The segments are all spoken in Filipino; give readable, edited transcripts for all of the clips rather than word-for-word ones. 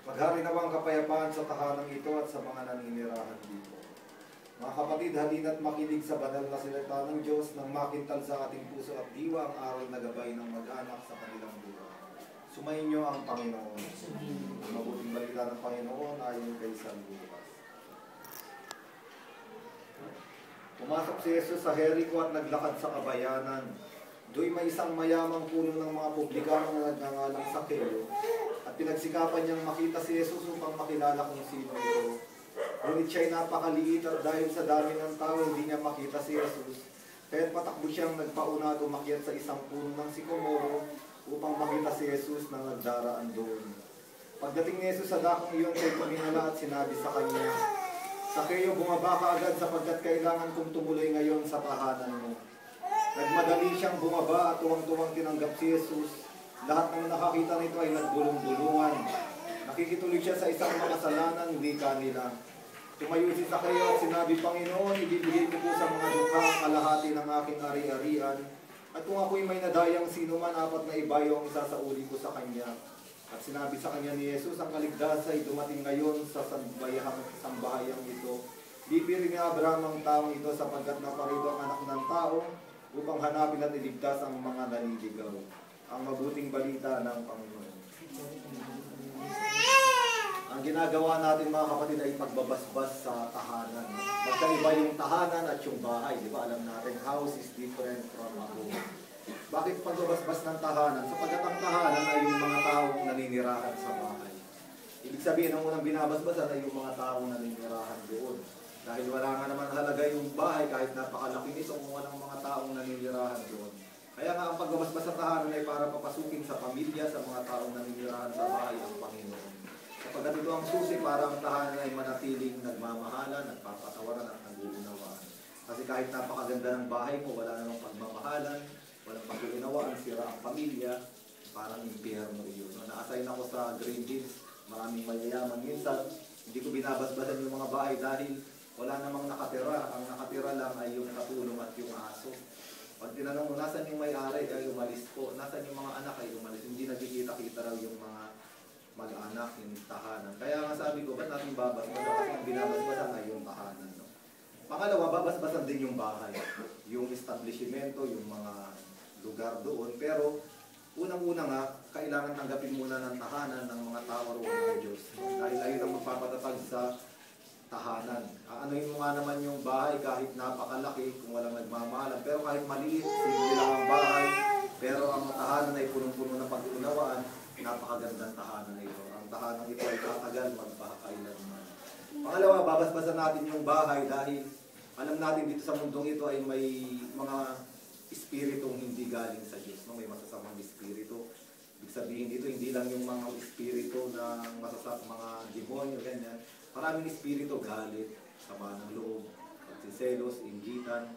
Maghari naman kapayapaan sa tahanang ito at sa mga naninirahan dito. Mga kapatid, halina't makinig sa banal na salita ng Diyos nang makintal sa ating puso at diwa ang aral na gabay ng mag-anak sa kanilang buhay. Sumayin niyo ang Panginoon. Ang mabuting balita ng Panginoon ayon kay San Lucas. Pumasok si Jesus sa Jericho at naglakad sa kabayanan. Do'y may isang mayamang puno ng mga publikano na nagngangalang Sakeo at pinagsikapan niyang makita si Jesus upang makilala kung sino ito. Ngunit siya'y napakaliit at dahil sa dami ng tao hindi niya makita si Jesus. Kaya't patakbo siyang nagpauna at umakyat sa isang puno ng sikomoro upang makita si Jesus na nagdaraan doon. Pagdating ni Jesus sa dakong iyon, siya'y tumingala at sinabi sa kanya, Sakeo, bumaba ka agad sapagkat kailangan kong tumuloy ngayon sa tahanan mo. Nagmadali siyang bumaba at tuwang-tuwang tinanggap si Jesus. Lahat ng nakakita nito ay nagbulong-bulungan. Nakikituloy siya sa isang makasalanan, wika nila. Tumayo si Sakeo at sinabi, Panginoon, ibibigay ko po sa mga dukha ang kalahati ng aking ari-arian. At kung ako'y may nadayang sino man, 4 na ibayo ang isasauli ko sa kanya. At sinabi sa kanya ni Jesus, ang kaligtasan ay dumating ngayon sa sambahayang ito. Bibiri ni Abraham ang taong ito sapagkat naparito ang anak ng tao upang hanapin at iligtas ang mga naliligaw. Ang mabuting balita ng Panginoon. Ang ginagawa natin mga kapatid ay pagbabasbas sa tahanan. Magkaiba yung tahanan at yung bahay. Di ba? Alam natin, house is different from a home. Bakit pagbabasbas ng tahanan? Sapagkat ang tahanan ay yung mga taong naninirahan sa bahay. Ibig sabihin, ang unang binabasbasan ay yung mga taong naninirahan doon. Dahil wala nga naman halaga yung bahay kahit napakalaki nito kung walang mga taong naninirahan doon. Kaya nga ang pagbabasbas sa tahanan ay para papasukin sa pamilya, sa mga taong naninirahan sa bahay ang Panginoon. Sapagkat ito ang susi para ang tahanan ay manatiling nagmamahalan, nagpapatawaran at nag-uunawaan. Kasi kahit napakaganda ng bahay mo, wala namang pagmamahalan, walang pag-uunawaan, sira ang pamilya, parang impyerno iyon. Na-assign ako sa Green Hills, maraming mayayaman. Minsan, hindi ko binabasbasan yung mga bahay dahil wala namang nakatira. Ang nakatira lang ay yung katulong at yung aso. Pag tinanong mo, nasan yung may-ari? Ay umalis po. Nasan yung mga anak? Ay umalis. Hindi nagkikita-kita raw yung mga mag-anak, yung tahanan. Kaya nga sabi ko, ba't natin babasbasan? Kasi ang binabasbasan ay yung tahanan. No? Pangalawa, babasbasan din yung bahay. Yung establishmento, yung mga lugar doon. Pero unang-una nga, kailangan tanggapin muna ng tahanan ng mga tao roon ng Diyos. Dahil ayun ang magpapatatag sa tahanan. Aanohin mo nga naman yung bahay kahit napakalaki kung walang nagmamahalan. Pero kahit maliit, simple lang ang bahay. Pero ang tahanan ay punong-puno ng pag-uunawaan. Napakagandang tahanan na ito. Ang tahanan ito ay tatagal magpakailanman. Pangalawa, babasbasan natin yung bahay dahil alam natin dito sa mundong ito ay may mga espiritong hindi galing sa Diyos. No? May masasamang espiritu. Ibig sabihin dito, hindi lang yung mga espiritu na mga demonyo, ganyan. Maraming espiritu, galit, sama ng loob, pagsiselos, inggitan,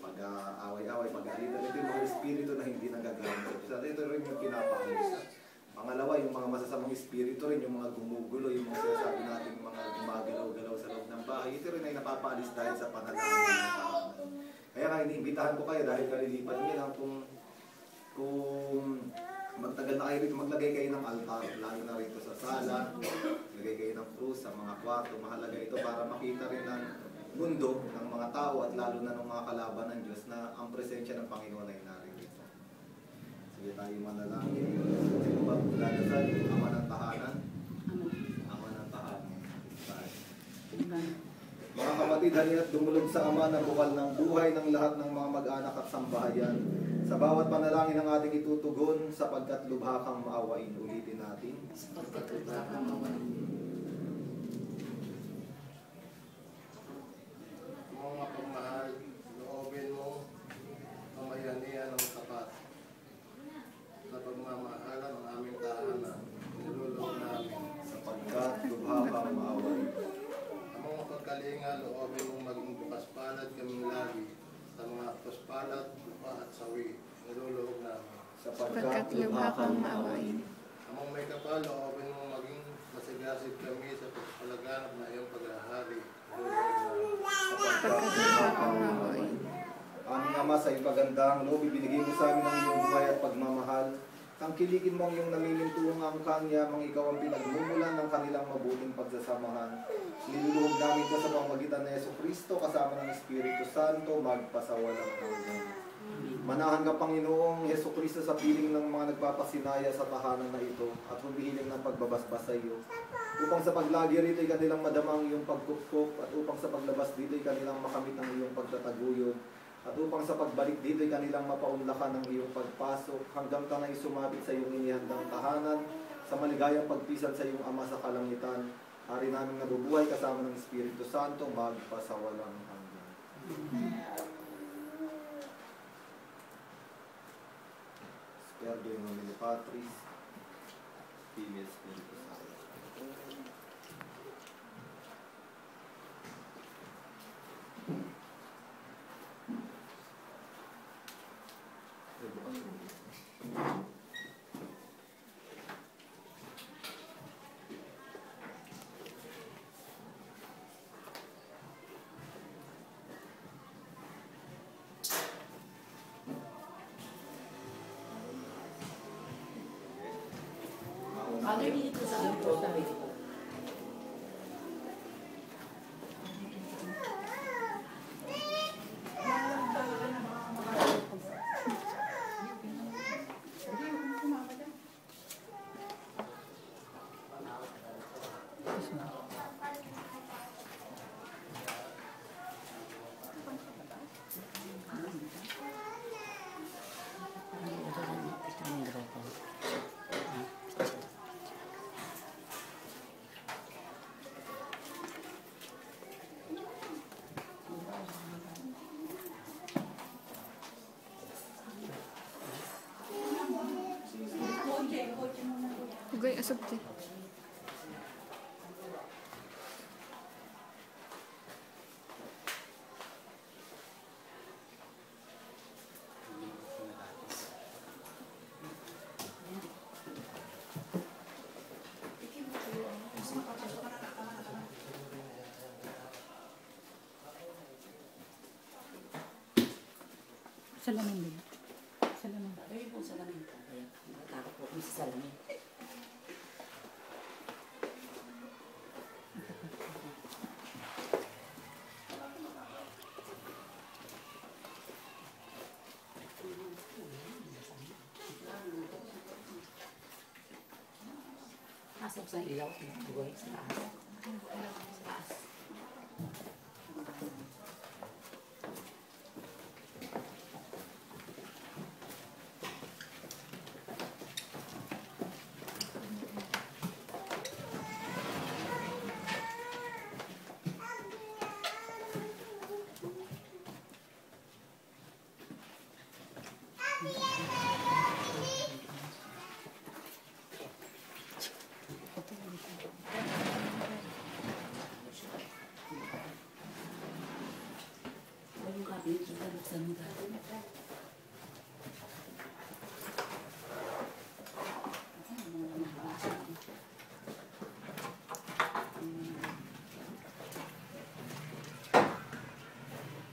pag-away-away, pag-aalitan. Ito yung mga espiritu na hindi nagagamit. Ito rin yung pinapakita. Pangalawa, yung mga masasamang espiritu rin, yung mga gumugulo, yung mga sinasabi natin, mga gumagalaw-galaw sa loob ng bahay. Ito rin ay napapaalis dahil sa panalangin ng tahanan. Kaya nga, iniimbitahan ko kayo dahil kalilipan nyo lang kung magtagal na kayo rito, maglagay kayo ng altar, lalo na rito sa sala, maglagay kayo ng krus sa mga kwarto. Mahalaga ito para makita rin ng mundo, ng mga tao at lalo na ng mga kalaban ng Diyos na ang presensya ng Panginoon ay narito. Sige tayo manalangin. Sino ba magdadasal? Ama ng tahanan? Ama ng tahanan. Mga kapatid, halina't dumulog sa Ama na bukal ng buhay ng lahat ng mga mag-anak at sambahayan. Sa bawat panalangin ng ating itutugon, sapagkat lubha kang maawain. Ulitin natin. Sapagkat lubha kang maawain. Mga pagmahal, loobin mo ang bayanihan ng tapat. Sa pagmamahalan ng aming tahanan, nilulog namin. Sapagkat lubha kang maawain. Ang mga pagkalinga, loobin mong maging bukas palad kaming lagi sa mga puspalad, lupa at sawi. Nilulog namin. Sapagkat lubha kang maawain. Among may kapal, loobin mong maging masigasig kami sa pagpalaganap na iyong paghahari. Sapagkat lubha kang maawain. Aming Ama, sa iyong pagandang loob, ibinigay mo sa amin ang iyong buhay at pagmamahal. Tangkilikin mo ang iyong namimintuang kanyamang ikaw ang pinagmumulan ng kanilang mabuting pagsasamahan. Niluluhog namin ito sa pamamagitan ng Jesucristo kasama ng Espiritu Santo magpasawalang hanggan. Manahan ka, Panginoong Jesucristo, sa piling ng mga nagpapasinaya sa tahanan na ito at humihiling ng pagbabasbas sa iyo. Upang sa paglagi rito ay kanilang madamang iyong pagkupkup at upang sa paglabas dito ay kanilang makamit ang iyong pagtataguyod. At upang sa pagbalik dito ay kanilang mapaunlakan ng iyong pagpasok hanggang ka na sumapit sa iyong inihandang tahanan sa maligayang pagpisan sa iyong Ama sa kalangitan. Hari namin nabubuhay kasama ng Espiritu Santo magpasawalang hanggan. Spero in nomine Patris, Filii et Spiritus Sancti. Father, dito sa akin po. Huwag yung asap din. Salamin din. Salamin. Father, yung po salamin. Natakot po kung sa salamin. Nasa sa ilaw, buhay sa taas. Sa taas. Yung kabinet, kita buksan mo tayo.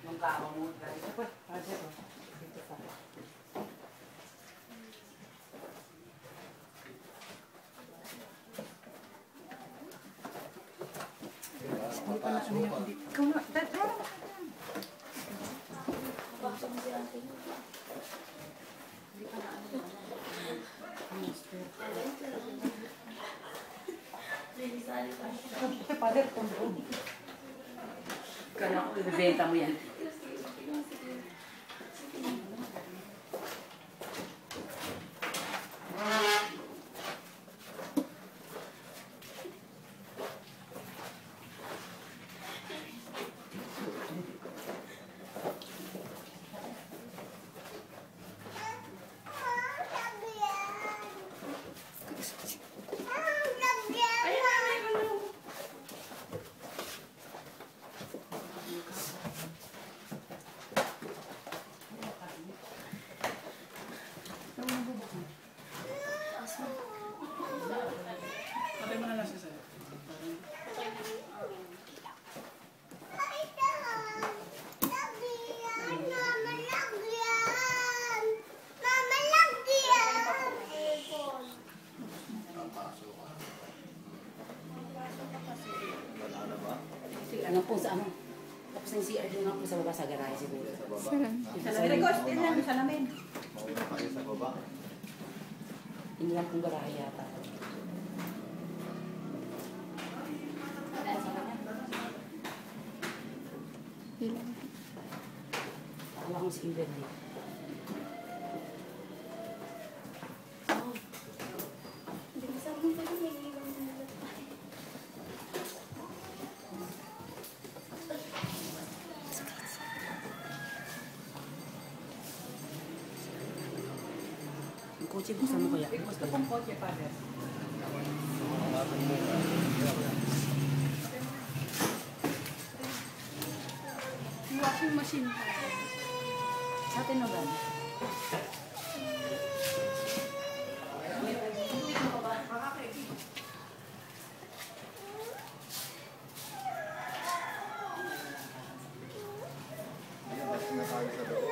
Yung kawa mo tayo. Ikaw na. Kala ko, ibibenta mo yan. nga po sa ano. Tapos yung CR doon nga po sa baba sa garahe siguro. Sa baba. Salamin. Request din lang yung salamin. Mauna tayo sa baba. Hindi lang pong garahe yata. Ilan? Alam ko si Inver dito. Yung kotse, buksan mo kaya. Gusto kong kotse pa rin. Washing machine pa. Sa atin na ba? Ayan, basta na tayo sa loob.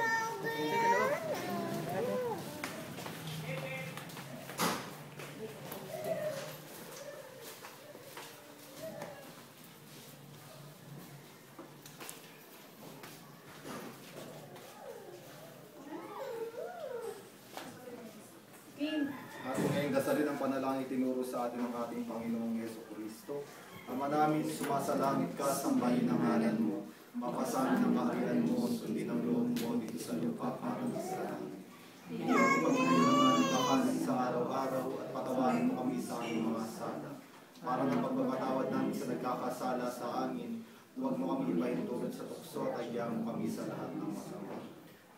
Ating ngayong dasalin ang panalangin tinuro sa atin ng ating Panginoong Yeso Kristo. Ama namin, sumasalangit ka, sambahin ang ngalan mo. Mapasamin ang kaharian mo, sundin ang loob mo dito sa lupa para sa langit. Bigyan mo kami ngayon ng aming kakanin sa araw-araw at patawarin mo kami sa aming mga sala. Para ng pagpapatawad namin sa nagkakasala sa amin, huwag mo kami ipahintulot sa tukso at hayaan mo kami sa lahat ng masama.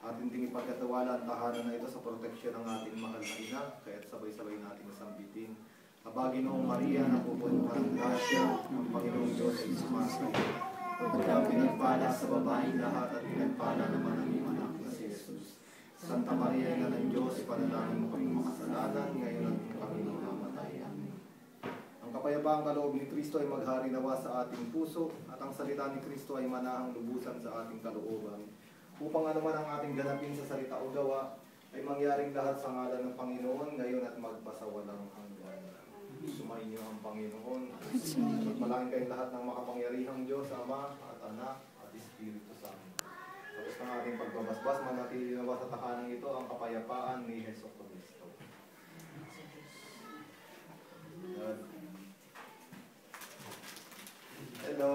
Atin ding ipagkatiwala ang tahanan na ito sa proteksyon ng ating mahal na ina, kaya't sabay-sabay natin nasambitin. Abagin noong Maria, napupuno ka ng grasya, ang Panginoong Diyos ay sumasayo. Ikaw pinagpala sa babaeng lahat at pinagpala naman ang iyong anak na si Jesus. Santa Maria, Ina ng Diyos, ipanalangin mo kaming makasalanan, ngayon at kung kami mamamatayan. Ang kapayabaang kaloob ni Kristo ay maghari nawa sa ating puso, at ang salita ni Kristo ay manahang lubusan sa ating kalooban. Upang anuman ang ating ganapin sa salita o gawa, ay mangyaring lahat sa ngalan ng Panginoon ngayon at magpasawalang hanggan. Sumainyo ang Panginoon. Magmalangin kayong lahat ng makapangyarihang Diyos, Ama at Anak at Espiritu Santo. Tapos ng ating pagbabasbas, manatili na ba sa tahanang ito ang kapayapaan ni Hesus Kristo. Hello!